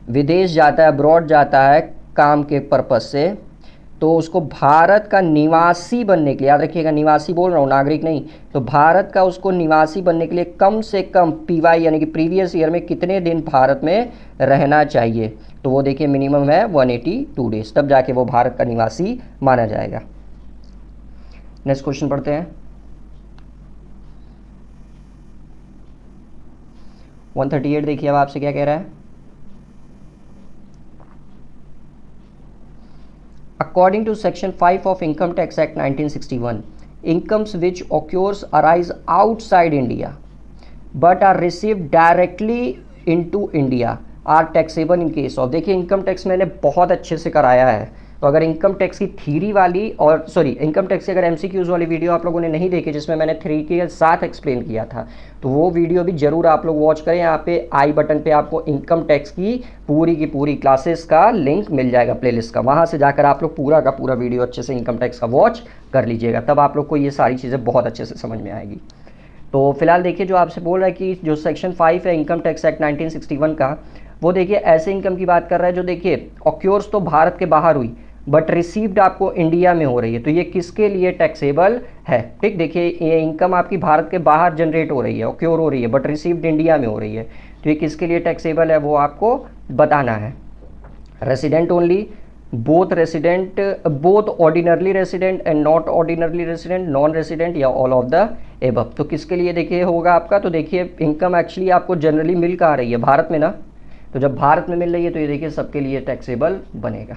विदेश जाता है, अब्रॉड जाता है काम के पर्पज से, तो उसको भारत का निवासी बनने के लिए, याद रखिएगा निवासी बोल रहा हूँ, नागरिक नहीं, तो भारत का उसको निवासी बनने के लिए कम से कम पीवाई यानी कि प्रीवियस ईयर में कितने दिन भारत में रहना चाहिए। तो वो देखिए मिनिमम है 182 डेज, तब जाके वो भारत का निवासी माना जाएगा। नेक्स्ट क्वेश्चन पढ़ते हैं। 138 देखिए अब आपसे क्या कह रहा है, according to section 5 of income tax act 1961, incomes which occurs arise outside India but are received directly into India are taxable in case of। देखिए इनकम टैक्स मैंने बहुत अच्छे से कराया है, तो अगर इनकम टैक्स की थ्योरी वाली और इनकम टैक्स की अगर एमसीक्यूज वाली वीडियो आप लोगों ने नहीं देखी जिसमें मैंने थ्योरी के साथ एक्सप्लेन किया था, तो वो वीडियो भी जरूर आप लोग वॉच करें। यहाँ पे आई बटन पे आपको इनकम टैक्स की पूरी क्लासेस का लिंक मिल जाएगा प्लेलिस्ट का, वहाँ से जाकर आप लोग पूरा का पूरा वीडियो अच्छे से इनकम टैक्स का वॉच कर लीजिएगा, तब आप लोग को ये सारी चीज़ें बहुत अच्छे से समझ में आएगी। तो फिलहाल देखिए जो आपसे बोल रहा है कि जो सेक्शन 5 है इनकम टैक्स एक्ट 1961 का, वो देखिए ऐसे इनकम की बात कर रहा है जो देखिए ऑक्योर्स तो भारत के बाहर हुई बट रिसीव्ड आपको इंडिया में हो रही है, तो ये किसके लिए टैक्सेबल है। ठीक, देखिए ये इनकम आपकी भारत के बाहर जनरेट हो रही है, ऑक्योर हो रही है, बट रिसीव्ड इंडिया में हो रही है, तो ये किसके लिए टैक्सेबल है वो आपको बताना है। Resident only, both ordinarily resident and not ordinarily resident, non resident या ऑल ऑफ द एबव। तो किसके लिए देखिए होगा आपका, तो देखिए इनकम एक्चुअली आपको जनरली मिल कहाँ रही है, भारत में ना, तो जब भारत में मिल रही है तो ये देखिए सबके लिए टैक्सेबल बनेगा।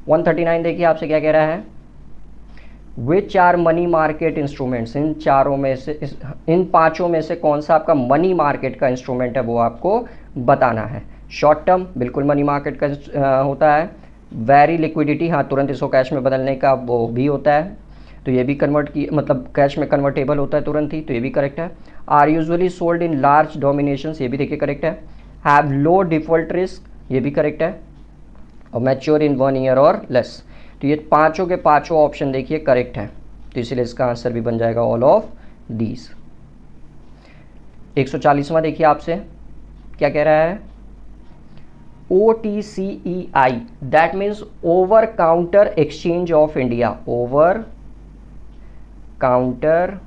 139 देखिए आपसे क्या कह रहा है, which are money market instruments. इन चारों में से इन पांचों में से कौन सा आपका मनी मार्केट का इंस्ट्रूमेंट है वो आपको बताना है। शॉर्ट टर्म बिल्कुल मनी मार्केट का होता है, वेरी लिक्विडिटी, हाँ तुरंत इसको कैश में बदलने का वो भी होता है, तो ये भी कन्वर्ट की मतलब कैश में कन्वर्टेबल होता है तुरंत ही, तो ये भी करेक्ट है। R usually sold in large dominations, ये भी देखिए करेक्ट है। हैव लो डिफॉल्ट रिस्क, ये भी करेक्ट है। और मैच्योर इन 1 ईयर और लेस, तो ये पांचों के पांचों ऑप्शन देखिए करेक्ट है, तो इसलिए इसका आंसर भी बन जाएगा ऑल ऑफ दीज। 140वां देखिए आपसे क्या कह रहा है, OTCEI that means over counter exchange of India, over counter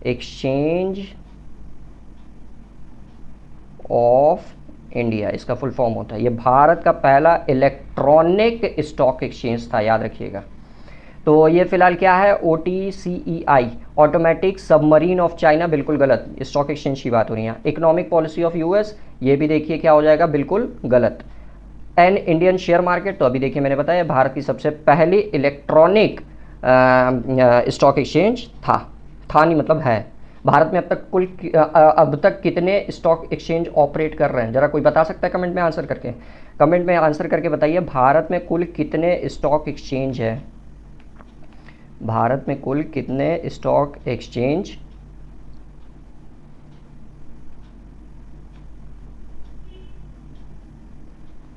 exchange of India, इसका फुल फॉर्म होता है। ये भारत का पहला इलेक्ट्रॉनिक स्टॉक एक्सचेंज था, याद रखिएगा। तो ये फिलहाल क्या है, OTCEI automatic submarine of China, बिल्कुल गलत, स्टॉक एक्सचेंज की बात हो रही है। इकोनॉमिक पॉलिसी ऑफ यूएस, ये भी देखिए क्या हो जाएगा, बिल्कुल गलत। एन इंडियन शेयर मार्केट, तो अभी देखिए मैंने बताया भारत की सबसे पहली इलेक्ट्रॉनिक स्टॉक एक्सचेंज था नहीं मतलब है, भारत में अब तक कितने स्टॉक एक्सचेंज ऑपरेट कर रहे हैं, जरा कोई बता सकता है कमेंट में आंसर करके? कमेंट में आंसर करके बताइए, भारत में कुल कितने स्टॉक एक्सचेंज है? भारत में कुल कितने स्टॉक एक्सचेंज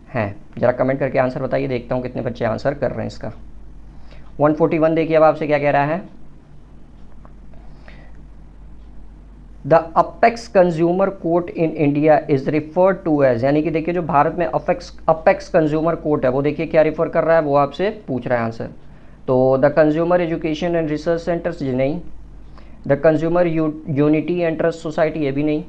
हैं? जरा कमेंट करके आंसर बताइए, देखता हूं कितने बच्चे आंसर कर रहे हैं इसका। 141 देखिए अब आपसे क्या कह रहा है। The apex consumer court in India is referred to as, यानी कि देखिए जो भारत में अपेक्स कंज्यूमर कोर्ट है वो देखिए क्या रिफर कर रहा है, वो आपसे पूछ रहा है आंसर। तो the consumer education and research centres, जी नहीं। The consumer unity and trust society, ये भी नहीं।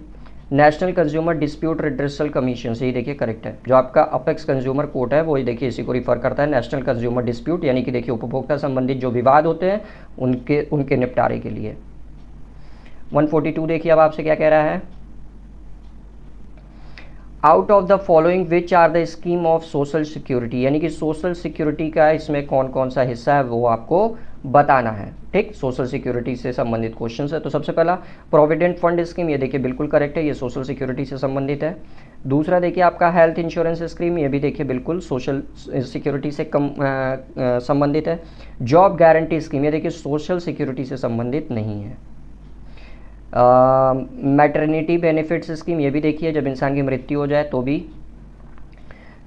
National consumer dispute redressal commission, ये देखिए करेक्ट है। जो आपका अपेक्स कंज्यूमर कोर्ट है वो देखिए इसी को रिफर करता है, नेशनल कंज्यूमर डिस्प्यूट, यानी कि देखिए उपभोक्ता संबंधित जो विवाद होते हैं उनके निपटारे के लिए। 142 देखिए अब आपसे क्या कह रहा है। Out of the following which are the scheme of social security, यानी कि सोशल सिक्योरिटी का इसमें कौन कौन सा हिस्सा है वो आपको बताना है। ठीक, सोशल सिक्योरिटी से संबंधित क्वेश्चन है। तो सबसे पहला प्रोविडेंट फंड स्कीम, ये देखिए बिल्कुल करेक्ट है, ये सोशल सिक्योरिटी से संबंधित है। दूसरा देखिए आपका हेल्थ इंश्योरेंस स्कीम, ये भी देखिए बिल्कुल सोशल सिक्योरिटी से संबंधित है। जॉब गारंटी स्कीम, ये देखिए सोशल सिक्योरिटी से संबंधित नहीं है। मैटरनिटी बेनिफिट्स स्कीम, ये भी देखिए जब इंसान की मृत्यु हो जाए तो भी।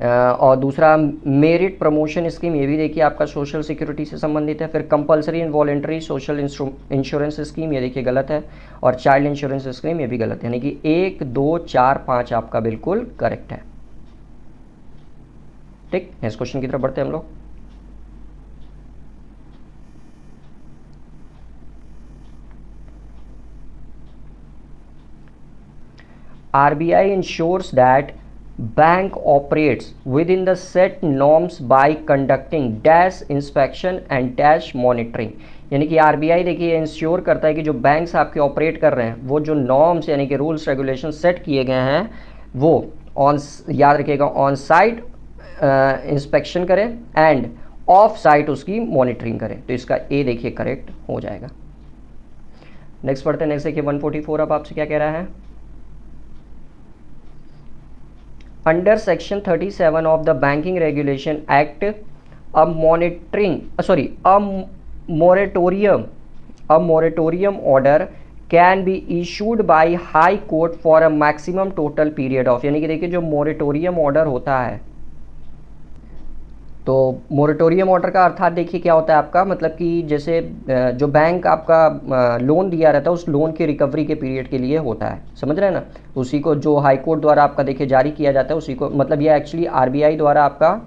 और दूसरा मेरिट प्रमोशन स्कीम, ये भी देखिए आपका सोशल सिक्योरिटी से संबंधित है। फिर compulsory and voluntary social insurance scheme, ये देखिए गलत है। और चाइल्ड इंश्योरेंस स्कीम, ये भी गलत है, यानी कि 1, 2, 4, 5 आपका बिल्कुल करेक्ट है। ठीक, नेक्स्ट क्वेश्चन की तरफ बढ़ते हैं हम लोग। RBI ensures that bank operates within the set norms by conducting dash inspection and dash monitoring, यानी कि RBI देखिए इंश्योर करता है कि जो बैंक्स आपके ऑपरेट कर रहे हैं वो जो नॉर्म्स यानी कि रूल्स रेगुलेशन सेट किए गए हैं वो याद रखिएगा ऑन साइट इंस्पेक्शन करें एंड ऑफ साइट उसकी मॉनिटरिंग करें। तो इसका ए देखिए करेक्ट हो जाएगा। नेक्स्ट पढ़ते हैं। नेक्स्ट देखिए 144 अब आपसे क्या कह रहा है। Under Section 37 of the Banking Regulation Act, a moratorium order can be issued by High Court for a maximum total period of, यानी कि देखिए जो मोरेटोरियम ऑर्डर होता है, तो मोरेटोरियम ऑर्डर का अर्थात देखिए क्या होता है आपका, मतलब कि जैसे जो बैंक आपका लोन दिया रहता है उस लोन की रिकवरी के पीरियड के लिए होता है, समझ रहे हैं ना। उसी को जो हाई कोर्ट द्वारा आपका देखिए जारी किया जाता है उसी को, मतलब ये एक्चुअली RBI द्वारा आपका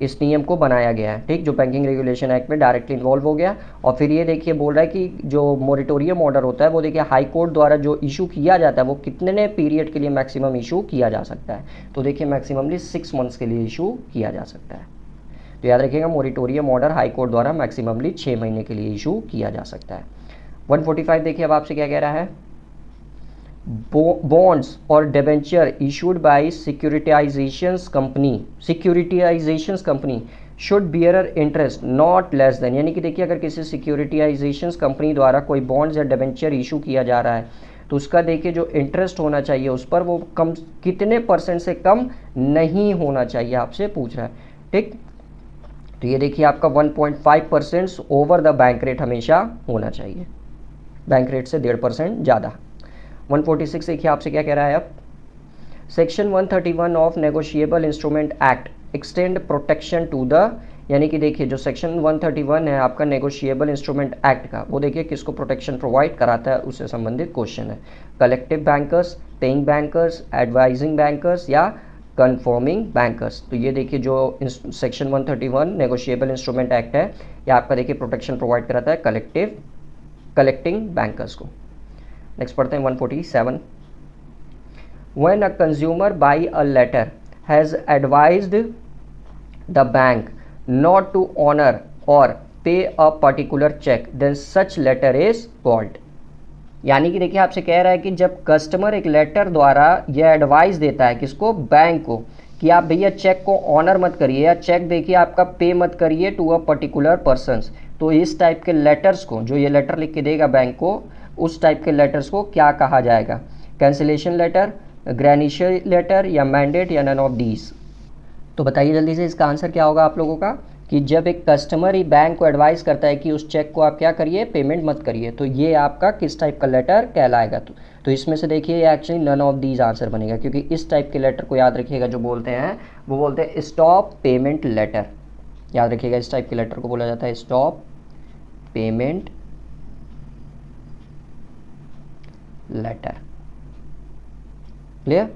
इस नियम को बनाया गया है। ठीक, जो बैंकिंग रेगुलेशन एक्ट में डायरेक्टली इन्वॉल्व हो गया। और फिर ये देखिए बोल रहा है कि जो मोरेटोरियम ऑर्डर होता है वो देखिए हाई कोर्ट द्वारा जो इशू किया जाता है वो कितने पीरियड के लिए मैक्सिमम इशू किया जा सकता है। तो देखिए मैक्सिममली 6 मंथ्स के लिए इशू किया जा सकता है। तो याद रखिएगा मोरेटोरियम ऑर्डर हाई कोर्ट द्वारा मैक्सिममली 6 महीने के लिए इशू किया जा सकता है। 145 देखिए अब आपसे क्या कह रहा है। बॉन्ड्स और debenture issued by securitisations company should bearer interest not less than, यानी कि देखिए अगर किसी सिक्योरिटाइजेशंस कंपनी द्वारा कोई बॉन्ड्स या डिबेंचर इशू किया जा रहा है तो उसका देखिए जो इंटरेस्ट होना चाहिए उस पर वो कम कितने % से कम नहीं होना चाहिए, आपसे पूछ रहा है। ठीक, तो ये देखिए आपका 1.5% ओवर द बैंक रेट हमेशा होना चाहिए, बैंक रेट से 1.5% ज़्यादा। 146 देखिए आपसे क्या कह रहा है अब। Section 131 of negotiable instrument act extend protection to the, यानी कि देखिए जो सेक्शन 131 है आपका नेगोशिएबल इंस्ट्रूमेंट एक्ट का वो देखिए किसको प्रोटेक्शन प्रोवाइड कराता है, उससे संबंधित क्वेश्चन है। Collective bankers, paying bankers, advising bankers या कन्फर्मिंग बैंकर्स। तो ये देखिए जो सेक्शन 131 नेगोशिएबल इंस्ट्रूमेंट एक्ट है ये आपका देखिए प्रोटेक्शन प्रोवाइड कराता है कलेक्टिंग बैंकर्स को। नेक्स्ट पढ़ते हैं 147। When a consumer by a letter has advised the bank not to honor or pay a particular check, then such letter is called, यानी कि देखिए आपसे कह रहा है कि जब कस्टमर एक लेटर द्वारा यह एडवाइस देता है किसको, बैंक को, कि आप भैया चेक को ऑनर मत करिए या चेक देखिए आपका पे मत करिए टू अ पर्टिकुलर पर्सन्स, तो इस टाइप के लेटर्स को जो ये लेटर लिख के देगा बैंक को उस टाइप के लेटर्स को क्या कहा जाएगा? कैंसिलेशन लेटर, ग्रेनिशियल लेटर या मैंडेट या नन ऑफ दीज? तो बताइए जल्दी से, इसका आंसर क्या होगा आप लोगों का कि जब एक कस्टमर ही बैंक को एडवाइस करता है कि उस चेक को आप क्या करिए, पेमेंट मत करिए, तो ये आपका किस टाइप का लेटर कहलाएगा? तो इसमें से देखिए ये actually none of these answer बनेगा, क्योंकि इस टाइप के लेटर को याद रखिएगा जो बोलते हैं वो बोलते हैं स्टॉप पेमेंट लेटर। याद रखिएगा इस टाइप के लेटर को बोला जाता है स्टॉप पेमेंट लेटर। क्लियर?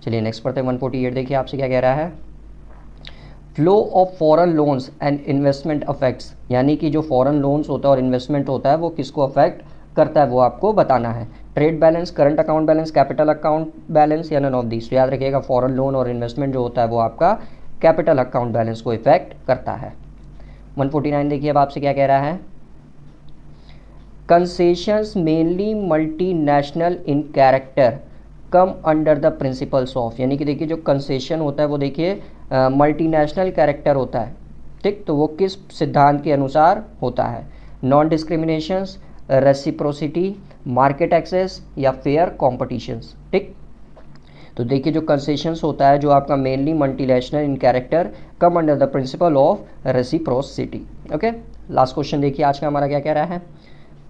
चलिए नेक्स्ट पढ़ते हैं 148। देखिए आपसे क्या कह रहा है, flow of foreign loans and investment affects, यानी कि जो फॉरेन लोन्स होता है और इन्वेस्टमेंट होता है वो किसको अफेक्ट करता है वो आपको बताना है। Trade balance, current account balance, capital account balance या नन ऑफ दीज? तो याद रखिएगा फॉरेन लोन और इन्वेस्टमेंट जो होता है वो आपका कैपिटल अकाउंट बैलेंस को इफेक्ट करता है। 149 देखिए अब आपसे क्या कह रहा है, concessions mainly multinational in character come under the principles of, यानी कि देखिए जो कंसेशन होता है वो देखिए मल्टीनेशनल कैरेक्टर होता है, ठीक, तो वो किस सिद्धांत के अनुसार होता है? Non discriminations, reciprocity, market access या फेयर कॉम्पिटिशंस? ठीक, तो देखिए जो कंसेशंस होता है जो आपका mainly multinational in character come under the principle of reciprocity. Okay, last question देखिए आज का हमारा क्या कह रहा है,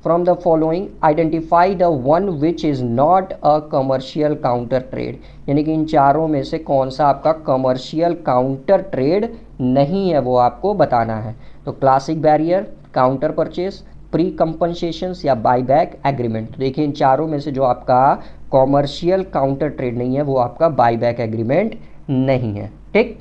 from the following identify the one which is not a commercial counter trade, यानी कि इन चारों में से कौन सा आपका कमर्शियल काउंटर ट्रेड नहीं है वो आपको बताना है। तो classic barrier, counter purchase, pre कंपनसेशंस या बाईबैक एग्रीमेंट? तो देखिए इन चारों में से जो आपका कॉमर्शियल काउंटर ट्रेड नहीं है वो आपका बाईबैक एग्रीमेंट नहीं है। ठीक,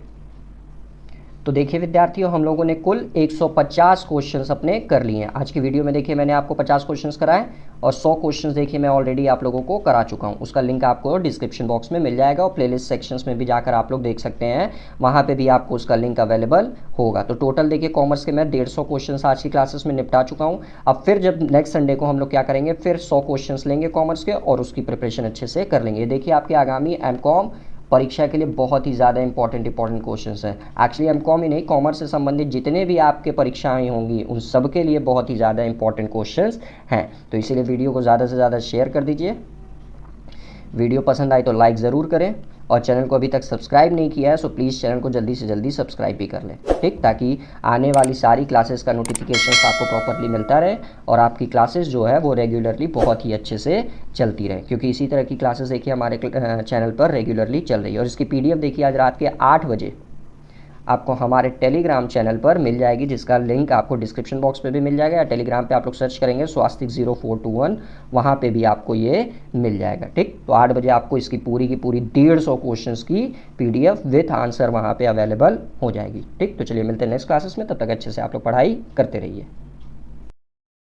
तो देखिए विद्यार्थियों हम लोगों ने कुल 150 क्वेश्चंस अपने कर लिए हैं। आज की वीडियो में देखिए मैंने आपको 50 क्वेश्चंस कराए और 100 क्वेश्चंस देखिए मैं ऑलरेडी आप लोगों को करा चुका हूं। उसका लिंक आपको डिस्क्रिप्शन बॉक्स में मिल जाएगा और प्लेलिस्ट सेक्शंस में भी जाकर आप लोग देख सकते हैं, वहां पे भी आपको उसका लिंक अवेलेबल होगा। तो टोटल देखिए कॉमर्स के मैं 150 क्वेश्चन आज की क्लासेस में निपटा चुका हूँ। अब फिर जब नेक्स्ट संडे को हम लोग क्या करेंगे, फिर 100 क्वेश्चन लेंगे कॉमर्स के और उसकी प्रिपरेशन अच्छे से कर लेंगे। देखिए आपके आगामी एमकॉम परीक्षा के लिए बहुत ही ज़्यादा इंपॉर्टेंट क्वेश्चंस हैं। एक्चुअली एमकॉम ही नहीं, कॉमर्स से संबंधित जितने भी आपके परीक्षाएं होंगी उन सब के लिए बहुत ही ज़्यादा इंपॉर्टेंट क्वेश्चंस हैं। तो इसीलिए वीडियो को ज़्यादा से ज़्यादा शेयर कर दीजिए। वीडियो पसंद आए तो लाइक ज़रूर करें और चैनल को अभी तक सब्सक्राइब नहीं किया है सो प्लीज़ चैनल को जल्दी से जल्दी सब्सक्राइब भी कर लें, ठीक, ताकि आने वाली सारी क्लासेस का नोटिफिकेशन आपको प्रॉपरली मिलता रहे और आपकी क्लासेस जो है वो रेगुलरली बहुत ही अच्छे से चलती रहे, क्योंकि इसी तरह की क्लासेस देखिए हमारे चैनल पर रेगुलरली चल रही है। और इसकी PDF देखिए आज रात के 8 बजे आपको हमारे टेलीग्राम चैनल पर मिल जाएगी, जिसका लिंक आपको डिस्क्रिप्शन बॉक्स पे भी मिल जाएगा, या टेलीग्राम पे आप लोग सर्च करेंगे स्वास्तिक 0421 वहाँ पे भी आपको ये मिल जाएगा। ठीक, तो 8 बजे आपको इसकी पूरी की पूरी 150 क्वेश्चंस की PDF विथ आंसर वहाँ पे अवेलेबल हो जाएगी। ठीक, तो चलिए मिलते हैं नेक्स्ट क्लासेस में, तब तक अच्छे से आप लोग पढ़ाई करते रहिए।